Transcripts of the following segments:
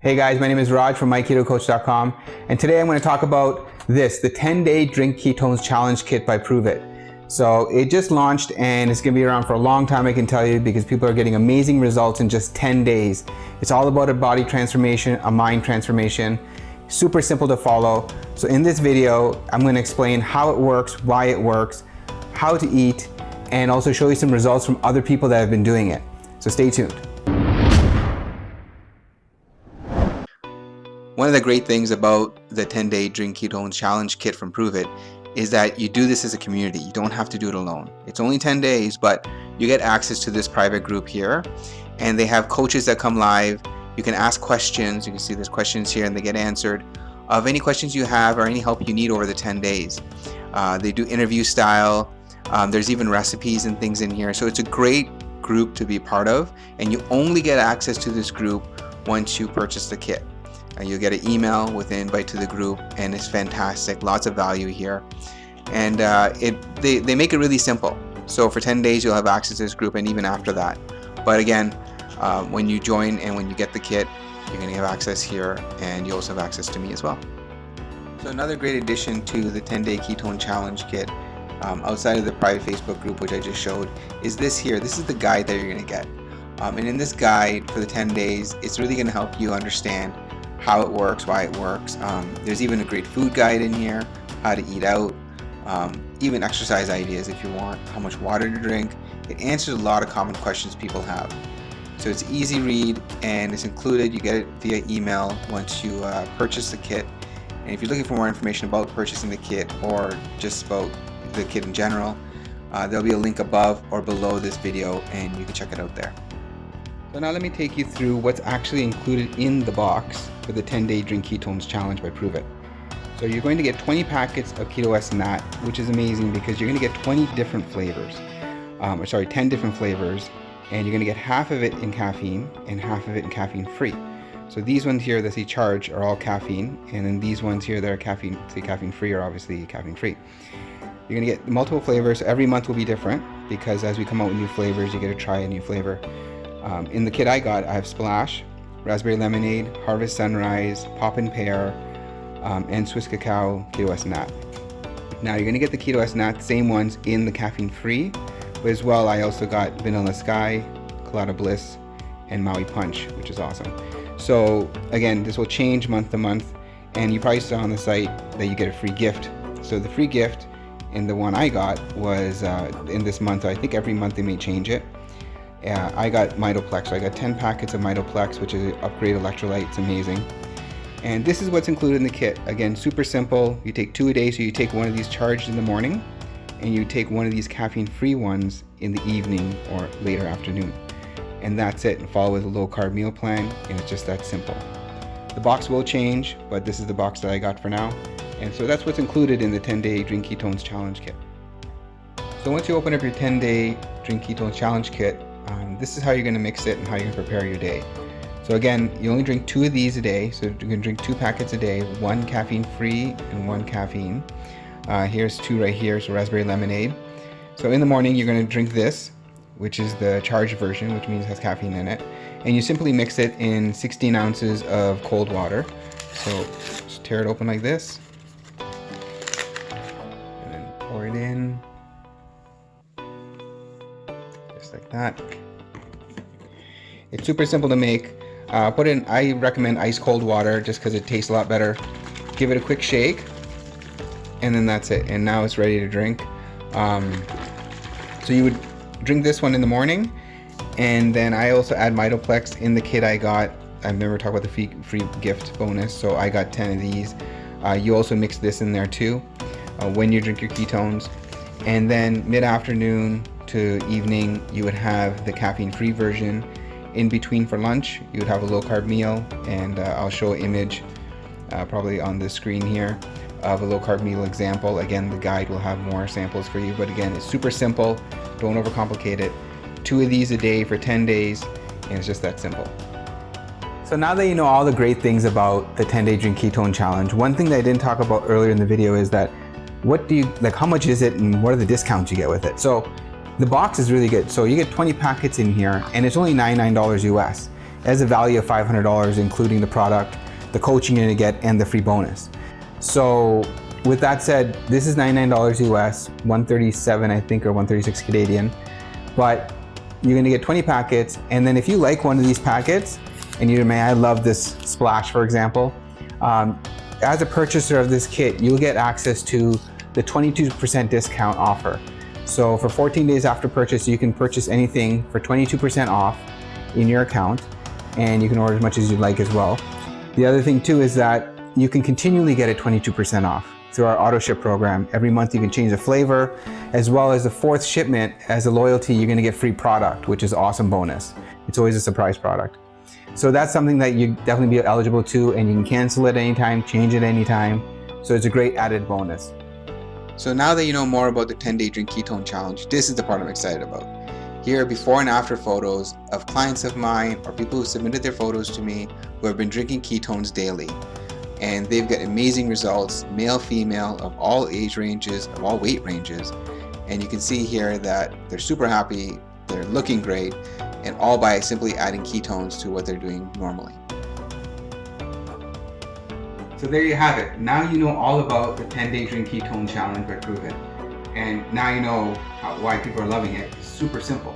Hey guys, my name is Raj from MyKetoCoach.com, and today I'm going to talk about this, the 10-day Drink Ketones Challenge Kit by Pruvit. So it just launched and it's going to be around for a long time, I can tell you, because people are getting amazing results in just 10 days. It's all about a body transformation, a mind transformation, super simple to follow. So in this video, I'm going to explain how it works, why it works, how to eat, and also show you some results from other people that have been doing it. So stay tuned. One of the great things about the 10-day Drink Ketones Challenge Kit from Pruvit is that you do this as a community. You don't have to do it alone. It's only 10 days, but you get access to this private group here, and they have coaches that come live. You can ask questions. You can see there's questions here and they get answered of any questions you have or any help you need over the 10 days. They do interview style. There's even recipes and things in here. So it's a great group to be part of, and you only get access to this group once you purchase the kit. You'll get an email with an invite to the group, and it's fantastic. Lots of value here, and they make it really simple. So for 10 days you'll have access to this group, and even after that. But again, when you join and when you get the kit, you're going to have access here, and you also have access to me as well. So another great addition to the 10-day Ketone Challenge Kit, outside of the private Facebook group which I just showed, is this here. This is the guide that you're going to get, and in this guide for the 10 days, it's really going to help you understand how it works, why it works. There's even a great food guide in here, how to eat out, even exercise ideas if you want, how much water to drink. It answers a lot of common questions people have. So it's easy read, and it's included. You get it via email once you purchase the kit. And if you're looking for more information about purchasing the kit or just about the kit in general, there'll be a link above or below this video, and you can check it out there. So now let me take you through what's actually included in the box for the 10-day Drink Ketones Challenge by Pruvit. So you're going to get 20 packets of Keto OS Nat, which is amazing because you're going to get 20 different flavors, 10 different flavors, and you're going to get half of it in caffeine and half of it in caffeine free. So these ones here that say charge are all caffeine, and then these ones here that are caffeine free are obviously caffeine free. You're going to get multiple flavors. Every month will be different because as we come out with new flavors, you get to try a new flavor. In the kit I got, I have Splash, Raspberry Lemonade, Harvest Sunrise, Poppin' Pear, and Swiss Cacao Keto OS Nat. Now you're going to get the Keto OS Nat, same ones in the caffeine free, but as well I also got Vanilla Sky, Colada Bliss, and Maui Punch, which is awesome. So again, this will change month to month, and you probably saw on the site that you get a free gift. So the free gift in the one I got was in this month. I think every month they may change it. I got Mitoplex, so I got 10 packets of Mitoplex, which is an upgrade electrolyte. It's amazing. And this is what's included in the kit. Again, super simple. You take 2 a day, so you take one of these charged in the morning, and you take one of these caffeine-free ones in the evening or later afternoon. And that's it, and follow with a low-carb meal plan, and it's just that simple. The box will change, but this is the box that I got for now. And so that's what's included in the 10-day Drink Ketones Challenge Kit. So once you open up your 10-day Drink Ketones Challenge Kit, this is how you're going to mix it and how you're going to prepare your day. So again, you only drink 2 of these a day, so you can drink 2 packets a day, 1 caffeine free and 1 caffeine. Here's 2 right here, so Raspberry Lemonade. So in the morning you're going to drink this, which is the charged version, which means it has caffeine in it, and you simply mix it in 16 ounces of cold water. So just tear it open like this, and then pour it in, just like that. It's super simple to make. I recommend ice cold water just because it tastes a lot better. Give it a quick shake, and then that's it. And now it's ready to drink. So you would drink this one in the morning, and then I also add Mitoplex in the kit I got. I remember talking about the free gift bonus, so I got 10 of these. You also mix this in there too when you drink your ketones. And then mid-afternoon to evening, you would have the caffeine-free version. In between for lunch, you would have a low-carb meal, and I'll show an image probably on the screen here of a low-carb meal example. Again, the guide will have more samples for you, but again, it's super simple. Don't overcomplicate it. 2 of these a day for 10 days, and it's just that simple. So now that you know all the great things about the 10-day Drink Ketone Challenge, one thing that I didn't talk about earlier in the video is that how much is it and what are the discounts you get with it? So the box is really good. So you get 20 packets in here, and it's only $99 US. as a value of $500, including the product, the coaching you're gonna get, and the free bonus. So with that said, this is $99 US, 137 I think, or 136 Canadian, but you're gonna get 20 packets, and then if you like one of these packets, and you may, I love this splash, for example, as a purchaser of this kit, you'll get access to the 22% discount offer. So for 14 days after purchase, you can purchase anything for 22% off in your account, and you can order as much as you'd like as well. The other thing too is that you can continually get a 22% off through our auto ship program. Every month you can change the flavor, as well as the fourth shipment as a loyalty, you're gonna get free product, which is awesome bonus. It's always a surprise product. So that's something that you definitely be eligible to, and you can cancel it anytime, change it anytime. So it's a great added bonus. So now that you know more about the 10-day drink ketone challenge, this is the part I'm excited about. Here are before and after photos of clients of mine or people who submitted their photos to me who have been drinking ketones daily. And they've got amazing results, male, female, of all age ranges, of all weight ranges. And you can see here that they're super happy, they're looking great, and all by simply adding ketones to what they're doing normally. So there you have it. Now you know all about the 10-day drink ketone challenge by Pruvit. And now you know why people are loving it. It's super simple.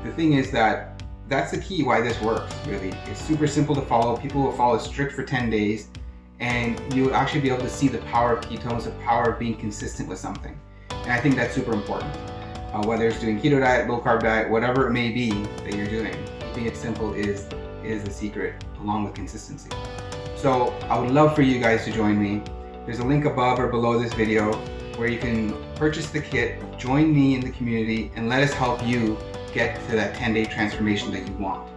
The thing is that that's the key why this works, really. It's super simple to follow. People will follow strict for 10 days. And you'll actually be able to see the power of ketones, the power of being consistent with something. And I think that's super important. Whether it's doing keto diet, low carb diet, whatever it may be that you're doing, keeping it simple is the secret, along with consistency. So I would love for you guys to join me. There's a link above or below this video where you can purchase the kit, join me in the community, and let us help you get to that 10-day transformation that you want.